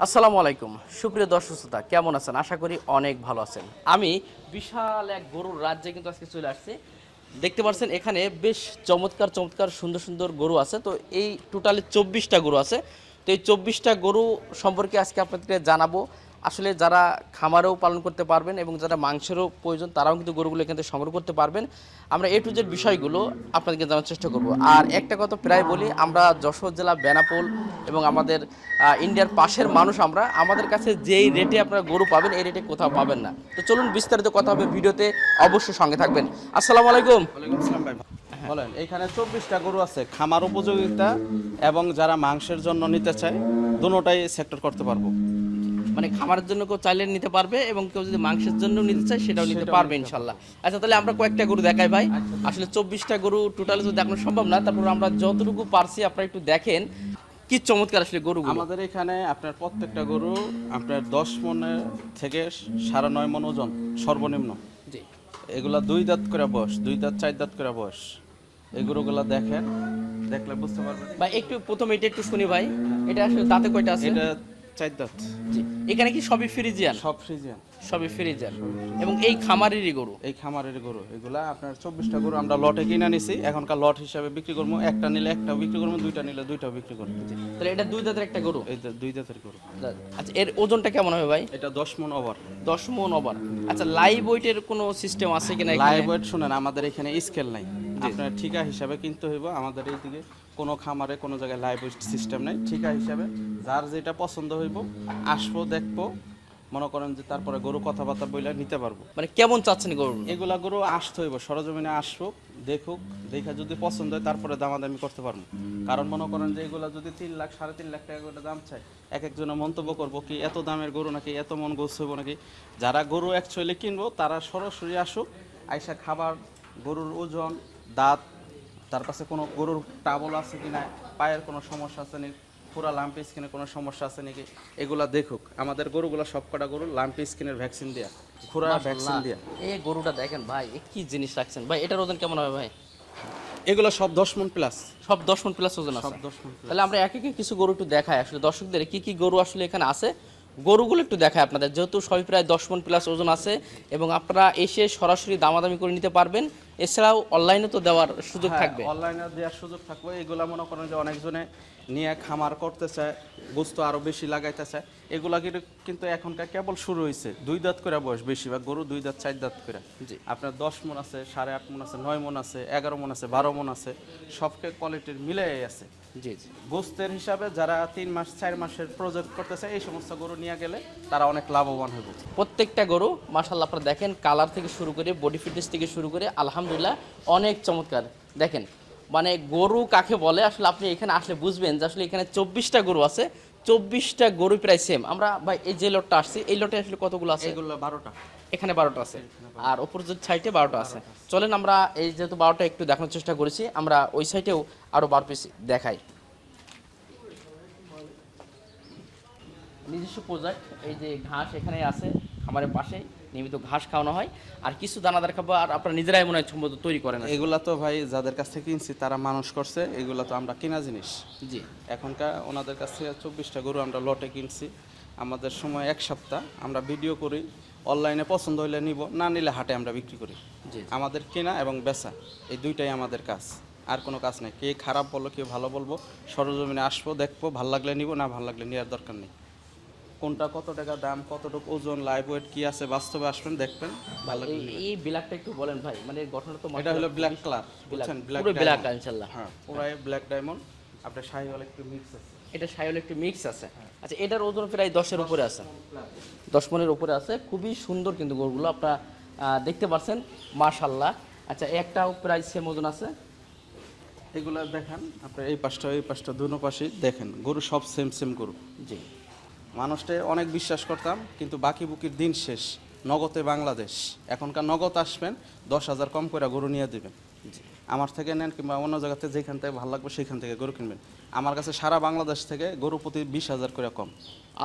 আসসালামু আলাইকুম সুপ্রিয় দর্শক শ্রোতা, কেমন আছেন? আশা করি অনেক ভালো আছেন। আমি বিশাল এক গরুর রাজ্যে কিন্তু আজকে চলে আসছি। দেখতে পাচ্ছেন এখানে বেশ চমৎকার চমৎকার সুন্দর সুন্দর গরু আছে। তো এই টোটালি 24টা গরু আছে। তো এই 24টা গরু সম্পর্কে আজকে আপনাদেরকে জানাবো। আসলে যারা খামারেও পালন করতে পারবেন এবং যারা মাংসেরও প্রয়োজন তারাও কিন্তু গরুগুলো এখান থেকে সংগ্রহ করতে পারবেন। আমরা এ টু জেড বিষয়গুলো আপনাদেরকে জানার চেষ্টা করব। আর একটা কথা প্রায় বলি, আমরা যশোর জেলা বেনাপোল এবং আমাদের ইন্ডিয়ার পাশের মানুষ। আমাদের কাছে যেই রেটে আপনারা গরু পাবেন এই রেটে কোথাও পাবেন না। তো চলুন বিস্তারিত কথা হবে ভিডিওতে, অবশ্যই সঙ্গে থাকবেন। আসসালামু আলাইকুম। ওয়ালাইকুম আসসালাম ভাই। বলেন, এখানে 24টা গরু আছে, খামার উপযোগিতা এবং যারা মাংসের জন্য নিতে চায় দুটোটাই সেক্টর করতে পারবো। মানে খামারের জন্য কেউ চাইলে নিতে পারবে এবং কেউ যদি মাংসের জন্য নিতে চায় সেটাও নিতে পারবে ইনশাল্লাহ। আচ্ছা, তাহলে আমরা কয়েকটা গরু দেখাই ভাই। আসলে 24টা গরু টোটালি তো দেখানো সম্ভব না, তারপর আমরা যতটুকু পারছি আপনারা একটু দেখেন কি চমৎকার আসলে গরু। আমাদের এখানে আপনার প্রত্যেকটা গরু আপনার 10 মনের থেকে 9.5 মন ওজন সর্বনিম্ন। জি, এগুলা 2 দাঁত করে বয়স, 2 দাঁত 4 দাঁত করে বয়স। এই গরুগুলা দেখেন, দেখলে বুঝতে পারবেন। ভাই একটু প্রথমে এটা একটু শুনি ভাই, এটা আসলে দাঁতে কয়টা আছে? এটা 4 দাঁত। জি, এখানে কি সবই ফ্রিজিয়ান? সব ফ্রিজিয়ান। সবই ফ্রিজিয়ান এবং এই খামারেরই গরু। এই খামারের গরু এগুলা আপনার 24টা গরু আমরা লটে কিনে নিছি। এখনকার লট হিসাবে বিক্রি করবো, একটা নিলে একটাও বিক্রি করবো, দুইটা নিলে দুইটাও বিক্রি করবো। তাহলে এটা দুই দাঁতের একটা গরু। এই 2 দাঁতের গরু। আচ্ছা, এর ওজনটা কেমন হবে ভাই? এটা 10 মন ওভার। 10 মণ ওভার। আচ্ছা, লাইভ ওয়েটের কোনো সিস্টেম আছে কিনা এখানে? লাইভ ওয়েট শুনেন, আমাদের এখানে স্কেল নাই, আপনার ঠিকা হিসাবে কিনতে হইব। আমাদের এইদিকে কোনো খামারে কোনো জায়গায় লাইভ ওয়েট সিস্টেম নাই। ঠিকা হিসাবে যার যেটা পছন্দ হইব আসবো, দেখবো, মনে করেন যে তারপরে গরু কথাবার্তা বইলে নিতে পারবো। মানে কেমন চাচ্ছেন গরু? এগুলা গরু আসতে হইব, সরজমিনে আসবো, দেখুক, দেখা যদি পছন্দ হয় তারপরে দামাদামি করতে পারবো। কারণ মনে করেন যে এগুলা যদি 3 লাখ 3.5 লাখ টাকা করে দাম চাই, এক একজনে মন্তব্য করবো কি এত দামের গরু নাকি, এত মন গোছ হইব নাকি। যারা গরু অ্যাকচুয়ালি কিনবো তারা সরাসরি আসুক, আইসা খাবার, গরুর ওজন, দাঁত, তার কাছে কোনো গরুর টাবল আছে কিনা, পায়ের কোনো সমস্যা আছে নাকি, পুরা লাম্পি স্কিনে কোনো সমস্যা আছে নাকি, এগুলা দেখুক। আমাদের গরুগুলো সবকটা গরু লাম্পি স্কিনের ভ্যাকসিন দেয়া, খুরা ভ্যাকসিন দেয়া। এই গরুটা দেখেন ভাই, এ কি জিনিস রাখছেন ভাই? এটার ওজন কেমন হবে ভাই? এগুলো সব 10 মন প্লাস। সব 10 মণ প্লাস ওজন আছে? সব 10 মন। তাহলে আমরা এক একে কিছু গরু একটু দেখাই, আসলে দর্শকদের কি কি গরু আসলে এখানে আছে গরুগুলো একটু দেখায় আপনাদের। যেহেতু সবই প্রায় 10 মণ প্লাস ওজন আছে এবং আপনারা এসে সরাসরি দামাদামি করে নিতে পারবেন। এছাড়াও অনলাইনে তো দেওয়ার সুযোগ থাকবে। অনলাইনে দেওয়ার সুযোগ থাকবে। এগুলা মনে করেন যে অনেকজনে নিয়ে খামার করতে চায়, গোস্ত আরো বেশি লাগাইতে চায়। এগুলা কিন্তু এখনকার কেবল শুরু হয়েছে। 2 দাঁত করে বয়স, বেশিরভাগ গরু 2 দাঁত 4 দাঁত করে। জি, আপনার 10 মন আছে, 8.5 মন আছে, 9 মন আছে, 11 মন আছে, 12 মন আছে, সবকে কোয়ালিটির মিলাই আছে। জি জি। গোস্তের হিসাবে যারা 3 মাস 4 মাসের প্রজেক্ট করতেছে এই সমস্ত গরু নিয়ে গেলে তারা অনেক লাভবান হবে। প্রত্যেকটা গরু মাশাআল্লাহ আপনারা দেখেন, কালার থেকে শুরু করে বডি ফিটনেস থেকে শুরু করে আলহামদুলিল্লাহ অনেক চমৎকার। দেখেন মানে গরু কাকে বলে আসলে আপনি এখানে আসলে বুঝবেন যে আসলে এখানে 24টা গরু আছে, 24টা গরু প্রায় সেম। আমরা ভাই এই যে লটটা আসছি, এই লটে আসলে কতগুলো আছে? এগুলো 12টা। এখানে 12টা আছে আর ওপর যে সাইডে 12টা আছে। চলেন আমরা এই যেহেতু 12টা একটু দেখানোর চেষ্টা করেছি, আমরা ওই সাইডেও আরো 12 পিস দেখাই। নিজস্ব প্রোজেক্ট, এই যে ঘাস এখানে আছে খামারের পাশে, নিয়মিত ঘাস খাওয়ানো হয় আর কিছু দানাদার খাবার আপনারা নিজেরাই মনে হয় সম্ভবত তৈরি করেন। এগুলা তো ভাই যাদের কাছ থেকে কিনছি তারা মানুষ করছে, এগুলা তো আমরা কেনা জিনিস। জি, এখনকার ওনাদের কাছ থেকে 24টা গরু আমরা লটে কিনছি। আমাদের সময় 1 সপ্তাহ, আমরা ভিডিও করি, অনলাইনে পছন্দ হইলে নিব, না নিলে হাটে আমরা বিক্রি করি। জি। আমাদের কেনা এবং বেচা এই দুইটাই আমাদের কাজ, আর কোনো কাজ নেই। কে খারাপ বললো কেউ ভালো বলবো, সরজমিনে আসবো, দেখবো, ভালো লাগলে নিব, না ভালো লাগলে নেওয়ার দরকার নেই। কোনটা কত টাকা দাম, কতটুকু ওজন, লাইভ ওয়েট কি আছে, বাস্তবে আসবেন, দেখবেন, ভালো লাগলে নেবেন। এই ব্ল্যাকটা একটু বলেন ভাই, মানে এর গঠনটা তো এটা হলো ব্ল্যাক কালার, বুঝছেন? পুরো ব্ল্যাক ইনশাআল্লাহ। হ্যাঁ, পুরাই ব্ল্যাক ডায়মন্ড। আপনার শাহিওয়াল একটু মিক্স আছে। এটা সাইওয়াল একটু মিক্স আছে। আচ্ছা, এটার ওজন প্রায় 10-এর উপরে আছে, 10 মণের উপরে আছে। খুবই সুন্দর কিন্তু গরুগুলো আপনারা দেখতে পাচ্ছেন মাশাআল্লাহ। আচ্ছা, একটাও প্রায় সেম ওজন আছে। এগুলা দেখেন আপনার এই পাশটা দুনো পাশেই দেখেন, গরু সব সেম সেম গরু। জি, মানুষটা অনেক বিশ্বাস করতাম, কিন্তু বাকি বুকির দিন শেষ। নগদে বাংলাদেশ, এখনকার নগদ আসবেন 10,000 কম করে গরু নিয়ে দেবেন। আমার থেকে নেন কিংবা অন্য জায়গাতে যেখান থেকে ভালো লাগবে সেখান থেকে গরু কিনবেন। আমার কাছে সারা বাংলাদেশ থেকে গরু প্রতি 20,000 করে কম।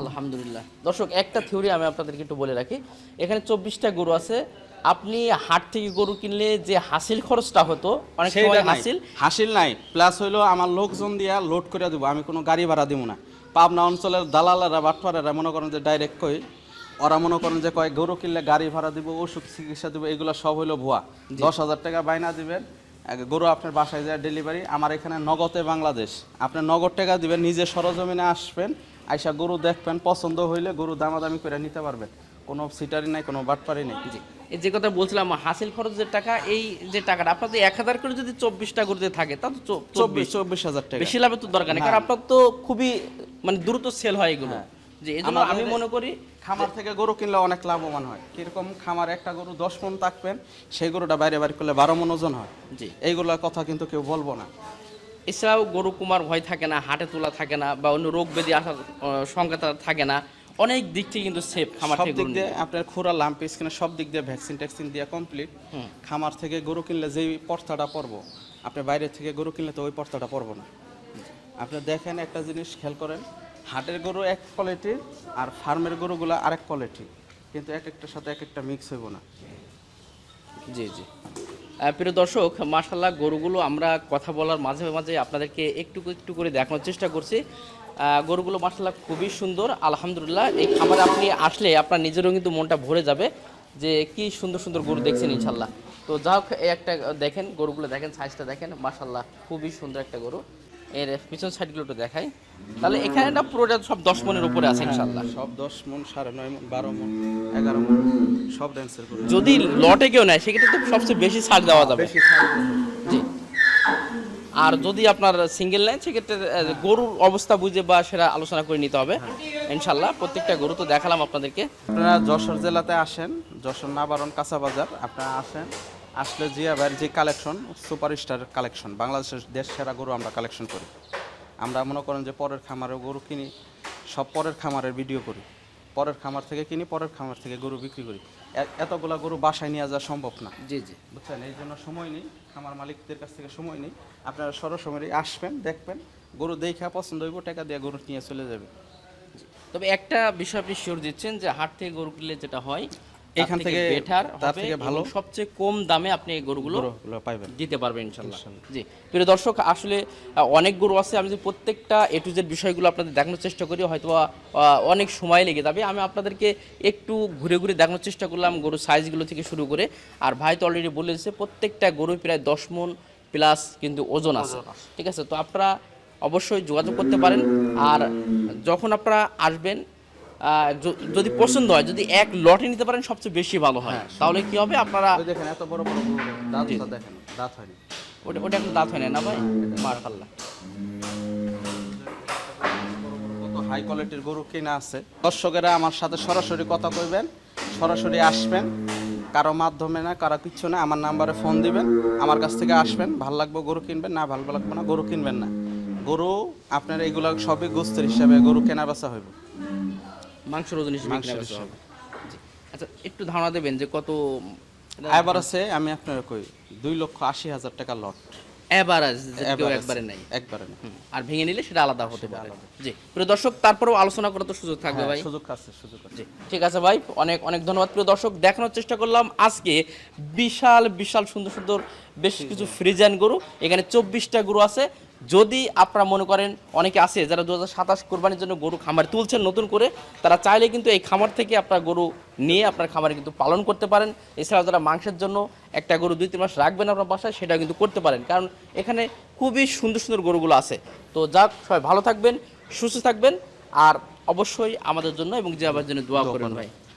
আলহামদুলিল্লাহ। দর্শক, একটা থিওরি আমি আপনাদেরকে একটু বলে রাখি। এখানে 24টা গরু আছে। আপনি হাট থেকে গরু কিনলে যে হাসিল খরচটা হতো, অনেক সময় হাসিল হাসিল নাই, প্লাস হইলো আমার লোকজন দিয়া লোড করে দেবো, আমি কোনো গাড়ি ভাড়া দিব না। পাবনা অঞ্চলের দালালেরা বাটপারেরা মনে করেন যে ডাইরেক্ট কই ওরা মনে করেন যে কয়েক গরু কিনলে গাড়ি ভাড়া দিব, ওষুধ চিকিৎসা দিব, এগুলো সব হইলো ভুয়া। 10,000 টাকা বাইনা দিবেন, গরু আপনার বাসায় যায় ডেলিভারি। আমার এখানে নগদে বাংলাদেশ, আপনি নগদ টাকা দিবেন, নিজে সরজমিনে আসবেন, আইসা গরু দেখবেন, পছন্দ হইলে গরু দামাদামি করে নিতে পারবেন। কোনো সিটারি নাই, কোনো বাটপারি নেই। জি, এই যে কথা বলছিলাম হাসিল খরচের টাকা, এই যে টাকাটা আপনার তো 1,000 করে যদি 24টা গরুতে থাকে তা তো 24,000 টাকা। বেশি লাভের তো দরকার নেই, কারণ আপনার তো খুবই মানে দ্রুত সেল হয় এগুলো। যে এই জন্য আমি মনে করি খামার থেকে গরু কিনলে অনেক লাভবান হয়। কিরকম, খামার একটা গরু 10 মণ থাকবেন, সেই গরুটা বাইরে বাইরে করলে 12 মণ ওজন হয়। জি, এইগুলোর কথা কিন্তু কেউ বলবো না। এছাড়াও গরু কুমার ভয় থাকে না, হাটে তোলা থাকে না, বা অন্য রোগ ব্যাধি আসার সংখ্যা থাকে না, অনেক দিক থেকে কিন্তু সেফ খামার সব থেকে দিক গরু দিয়ে নিলে। আপনার খুরা লাম্প স্কিনে সব দিক দিয়ে ভ্যাকসিন ট্যাকসিন দিয়ে কমপ্লিট। খামার থেকে গরু কিনলে যেই পর্তাটা পড়বো, আপনি বাইরে থেকে গরু কিনলে তো ওই পর্তাটা পড়বো না। আপনি দেখেন একটা জিনিস খেয়াল করেন, হাটের গরু এক কোয়ালিটির আর ফার্মের গরুগুলো আরেক কোয়ালিটি, কিন্তু এক একটার সাথে এক একটা মিক্স হইব না। জি জি, প্রিয় দর্শক, মাশাআল্লাহ গরুগুলো আমরা কথা বলার মাঝে মাঝে আপনাদেরকে একটু একটু করে দেখানোর চেষ্টা করছি। গরুগুলো মাশাআল্লাহ খুবই সুন্দর, আলহামদুলিল্লাহ। এই খামারে আপনি আসলে আপনার নিজেরও কিন্তু মনটা ভরে যাবে যে কি সুন্দর সুন্দর গরু দেখছেন ইনশাল্লাহ। তো যা হোক, এই একটা দেখেন, গরুগুলো দেখেন, সাইজটা দেখেন, মাশাআল্লাহ খুবই সুন্দর একটা গরু। এর পিছন সাইডগুলো একটু দেখাই, তাহলে এখানে না পুরোটা সব 10 মণের উপরে আছে ইনশাল্লাহ। সব 10 মণ, 9.5 মণ, 12 মণ, 11 মণ, সব ড্যান্সের গরু। যদি লটে কেউ নেয় সেক্ষেত্রে তো সবচেয়ে বেশি ছাড় দেওয়া যাবে। বেশি ছাড়। জি, আর যদি আপনার সিঙ্গেল নেন সেক্ষেত্রে গরুর অবস্থা বুঝে বা সেটা আলোচনা করে নিতে হবে ইনশাল্লাহ। প্রত্যেকটা গরু তো দেখালাম আপনাদেরকে। আপনারা যশোর জেলাতে আসেন, যশোর নাবারণ কাঁচা বাজার, আপনারা আসেন, আসলে জিয়া ভাইয়ের যে কালেকশন, সুপারস্টার কালেকশন, বাংলাদেশের দেশ সেরা গরু আমরা কালেকশন করি। আমরা মনে করেন যে পরের খামারে গরু কিনি, সব পরের খামারের ভিডিও করি, পরের খামার থেকে কিনি, পরের খামার থেকে গরু বিক্রি করি। এতগুলা গরু বাসায় নিয়ে যাওয়া সম্ভব না। জি জি, বুঝছেন, এই জন্য সময় নেই, খামার মালিকদের কাছ থেকে সময় নেই। আপনারা সরাসরি আসবেন, দেখবেন, গরু দেখা পছন্দ হইব, টাকা দিয়ে গরু নিয়ে চলে যাবে। তবে একটা বিষয় আপনি শিওর দিচ্ছেন যে হাট থেকে গরু কিনলে যেটা হয় এখান থেকে বেটার, তার থেকে ভালো, সবচেয়ে কম দামে আপনি এই গরুগুলো পাইবেন, দিতে পারবেন ইনশাল্লাহ। জি, প্রিয় দর্শক, আসলে অনেক গরু আছে, আমি যে প্রত্যেকটা A to Z বিষয়গুলো আপনাদের দেখানোর চেষ্টা করি, হয়তো অনেক সময় লেগে যাবে। আমি আপনাদেরকে একটু ঘুরে ঘুরে দেখানোর চেষ্টা করলাম গরুর সাইজগুলো থেকে শুরু করে। আর ভাই তো অলরেডি বলে দিয়েছে প্রত্যেকটা গরু প্রায় 10 মণ প্লাস কিন্তু ওজন আছে। ঠিক আছে, তো আপনারা অবশ্যই যোগাযোগ করতে পারেন। আর যখন আপনারা আসবেন, যদি পছন্দ হয়, যদি এক লটে নিতে পারেন সবচেয়ে বেশি ভালো হয়। তাহলে কি হবে, আপনারা ওই দেখেন এত বড় বড় গরু, দাঁতটা দেখেন, দাঁত হয়নি। ওটা এখন দাঁত হয় না ভাই, মাশাআল্লাহ। কত হাই কোয়ালিটির গরু কিনা আছে। দর্শকেরা আমার সাথে সরাসরি কথা কইবেন, সরাসরি আসবেন, কারো মাধ্যমে না, কারো কিচ্ছু না, আমার নাম্বারে ফোন দিবেন, আমার কাছ থেকে আসবেন, ভালো লাগবে গরু কিনবেন, না ভালো লাগবে না গরু কিনবেন না। গরু আপনার এইগুলা সবই গোস্তের হিসাবে গরু কেনা বেচা হইব, মাংসের ওজন হিসেবে কিনা বেচা হবে। জি, আচ্ছা একটু ধারণা দেবেন যে কত এবার আছে? আমি আপনার কই 2,80,000 টাকা লট এভারেজ, কেউ একবারে নাই, একবারে না। আর ভেঙে নিলে সেটা আলাদা হতে পারে। জি, প্রিয় দর্শক, তারপরেও আলোচনা করার তো সুযোগ থাকবে ভাই। সুযোগ আছে, সুযোগ আছে। জি, ঠিক আছে ভাই, অনেক অনেক ধন্যবাদ। প্রিয় দর্শক, দেখানোর চেষ্টা করলাম আজকে বিশাল বিশাল সুন্দর সুন্দর বেশ কিছু ফ্রিজিয়ান গরু। এখানে 24টা গরু আছে। যদি আপনারা মনে করেন, অনেকে আছে যারা 2027 কোরবানির জন্য গরু খামার তুলছেন নতুন করে, তারা চাইলে কিন্তু এই খামার থেকে আপনার গরু নিয়ে আপনার খামারে কিন্তু পালন করতে পারেন। এছাড়াও যারা মাংসের জন্য একটা গরু 2-3 মাস রাখবেন আপনার বাসায়, সেটা কিন্তু করতে পারেন, কারণ এখানে খুবই সুন্দর সুন্দর গরুগুলো আছে। তো যাক, সবাই ভালো থাকবেন, সুস্থ থাকবেন, আর অবশ্যই আমাদের জন্য এবং জিয়াবার জন্য দোয়া করবেন ভাই।